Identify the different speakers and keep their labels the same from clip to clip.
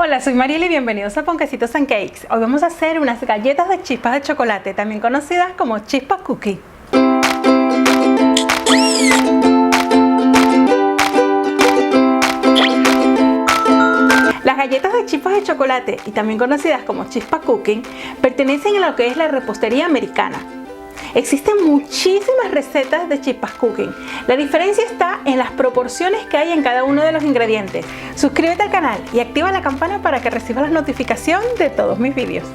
Speaker 1: Hola, soy Mariela y bienvenidos a Ponquecitos and Cakes. Hoy vamos a hacer unas galletas de chispas de chocolate, también conocidas como chispas cookie. Las galletas de chispas de chocolate, y también conocidas como chispas cookie, pertenecen a lo que es la repostería americana. Existen muchísimas recetas de chispas cooking. La diferencia está en las proporciones que hay en cada uno de los ingredientes. Suscríbete al canal y activa la campana para que recibas la notificación de todos mis vídeos.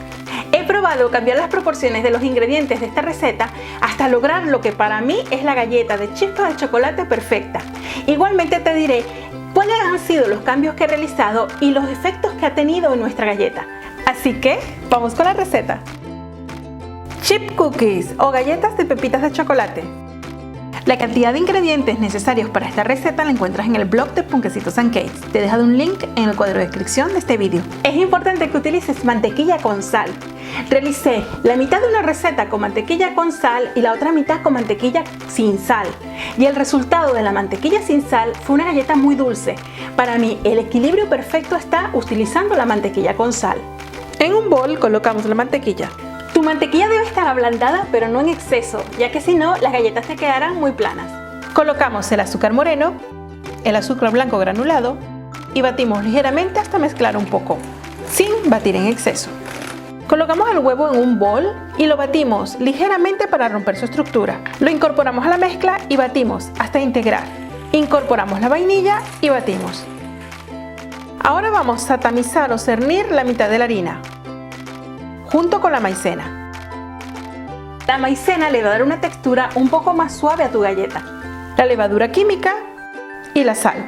Speaker 1: He probado cambiar las proporciones de los ingredientes de esta receta hasta lograr lo que para mí es la galleta de chispas de chocolate perfecta. Igualmente te diré cuáles han sido los cambios que he realizado y los efectos que ha tenido en nuestra galleta. Así que, vamos con la receta. Chip cookies o galletas de pepitas de chocolate. La cantidad de ingredientes necesarios para esta receta la encuentras en el blog de Ponquecitos and Cakes. Te he dejado un link en el cuadro de descripción de este vídeo. Es importante que utilices mantequilla con sal. Realicé la mitad de una receta con mantequilla con sal y la otra mitad con mantequilla sin sal. Y el resultado de la mantequilla sin sal fue una galleta muy dulce. Para mí, el equilibrio perfecto está utilizando la mantequilla con sal. En un bol colocamos la mantequilla. Tu mantequilla debe estar ablandada, pero no en exceso, ya que si no, las galletas te quedarán muy planas. Colocamos el azúcar moreno, el azúcar blanco granulado y batimos ligeramente hasta mezclar un poco, sin batir en exceso. Colocamos el huevo en un bol y lo batimos ligeramente para romper su estructura. Lo incorporamos a la mezcla y batimos hasta integrar. Incorporamos la vainilla y batimos. Ahora vamos a tamizar o cernir la mitad de la harina, junto con la maicena. La maicena le va a dar una textura un poco más suave a tu galleta. La levadura química y la sal.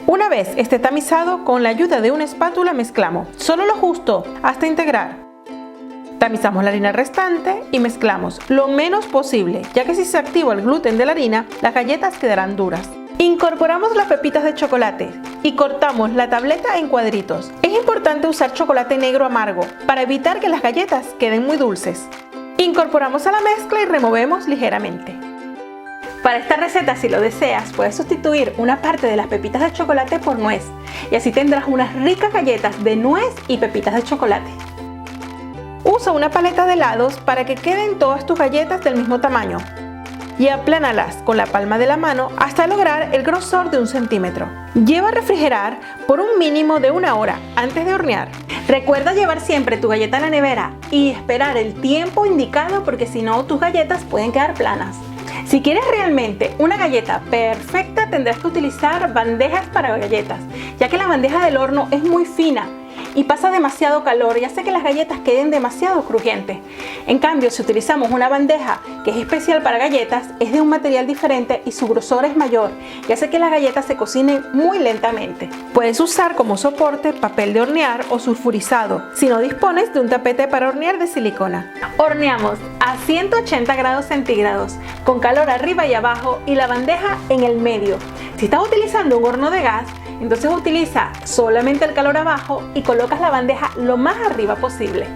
Speaker 1: Una vez esté tamizado, con la ayuda de una espátula mezclamos solo lo justo hasta integrar. Tamizamos la harina restante y mezclamos lo menos posible, ya que si se activa el gluten de la harina, las galletas quedarán duras. Incorporamos las pepitas de chocolate y cortamos la tableta en cuadritos. Es importante usar chocolate negro amargo para evitar que las galletas queden muy dulces. Incorporamos a la mezcla y removemos ligeramente. Para esta receta, si lo deseas, puedes sustituir una parte de las pepitas de chocolate por nuez y así tendrás unas ricas galletas de nuez y pepitas de chocolate. Usa una paleta de helados para que queden todas tus galletas del mismo tamaño y aplánalas con la palma de la mano hasta lograr el grosor de 1 centímetro. Lleva a refrigerar por un mínimo de 1 hora antes de hornear. Recuerda llevar siempre tu galleta a la nevera y esperar el tiempo indicado, porque si no, tus galletas pueden quedar planas. Si quieres realmente una galleta perfecta, tendrás que utilizar bandejas para galletas, ya que la bandeja del horno es muy fina y pasa demasiado calor y hace que las galletas queden demasiado crujientes. En cambio, si utilizamos una bandeja que es especial para galletas, es de un material diferente y su grosor es mayor y hace que las galletas se cocinen muy lentamente. Puedes usar como soporte papel de hornear o sulfurizado, si no dispones de un tapete para hornear de silicona. Horneamos a 180 grados centígrados, con calor arriba y abajo y la bandeja en el medio. Si estás utilizando un horno de gas, entonces utiliza solamente el calor abajo y colocas la bandeja lo más arriba posible.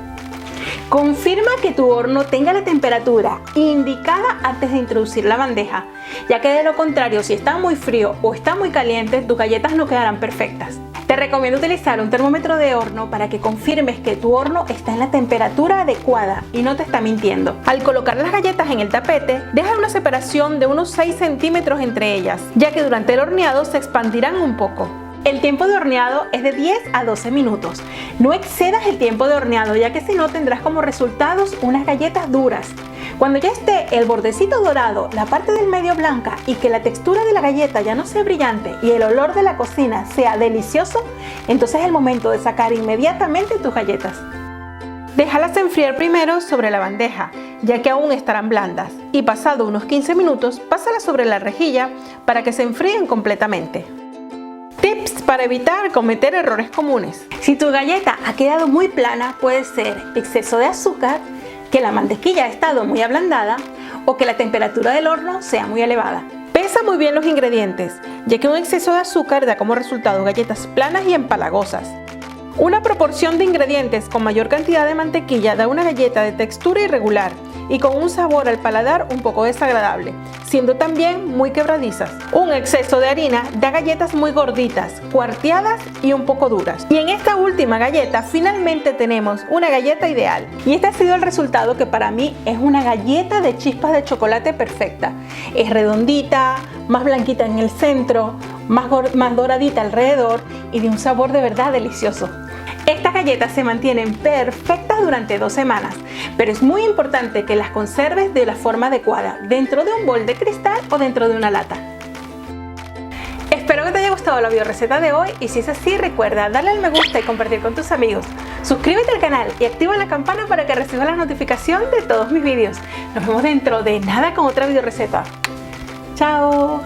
Speaker 1: Confirma que tu horno tenga la temperatura indicada antes de introducir la bandeja, ya que de lo contrario, si está muy frío o está muy caliente, tus galletas no quedarán perfectas. Te recomiendo utilizar un termómetro de horno para que confirmes que tu horno está en la temperatura adecuada y no te está mintiendo. Al colocar las galletas en el tapete, deja una separación de unos 6 centímetros entre ellas, ya que durante el horneado se expandirán un poco. El tiempo de horneado es de 10 a 12 minutos. No excedas el tiempo de horneado, ya que si no, tendrás como resultados unas galletas duras. Cuando ya esté el bordecito dorado, la parte del medio blanca y que la textura de la galleta ya no sea brillante y el olor de la cocina sea delicioso, entonces es el momento de sacar inmediatamente tus galletas. Déjalas enfriar primero sobre la bandeja, ya que aún estarán blandas, y pasado unos 15 minutos, pásalas sobre la rejilla para que se enfríen completamente. Tips para evitar cometer errores comunes. Si tu galleta ha quedado muy plana, puede ser exceso de azúcar, que la mantequilla ha estado muy ablandada o que la temperatura del horno sea muy elevada. Pesa muy bien los ingredientes, ya que un exceso de azúcar da como resultado galletas planas y empalagosas. Una proporción de ingredientes con mayor cantidad de mantequilla da una galleta de textura irregular, y con un sabor al paladar un poco desagradable, siendo también muy quebradizas. Un exceso de harina da galletas muy gorditas, cuarteadas y un poco duras. Y en esta última galleta finalmente tenemos una galleta ideal. Y este ha sido el resultado, que para mí es una galleta de chispas de chocolate perfecta. Es redondita, más blanquita en el centro, más doradita alrededor y de un sabor de verdad delicioso. Estas galletas se mantienen perfectas durante 2 semanas, pero es muy importante que las conserves de la forma adecuada, dentro de un bol de cristal o dentro de una lata. Espero que te haya gustado la bioreceta de hoy, y si es así, recuerda darle al me gusta y compartir con tus amigos. Suscríbete al canal y activa la campana para que recibas la notificación de todos mis vídeos. Nos vemos dentro de nada con otra bioreceta. ¡Chao!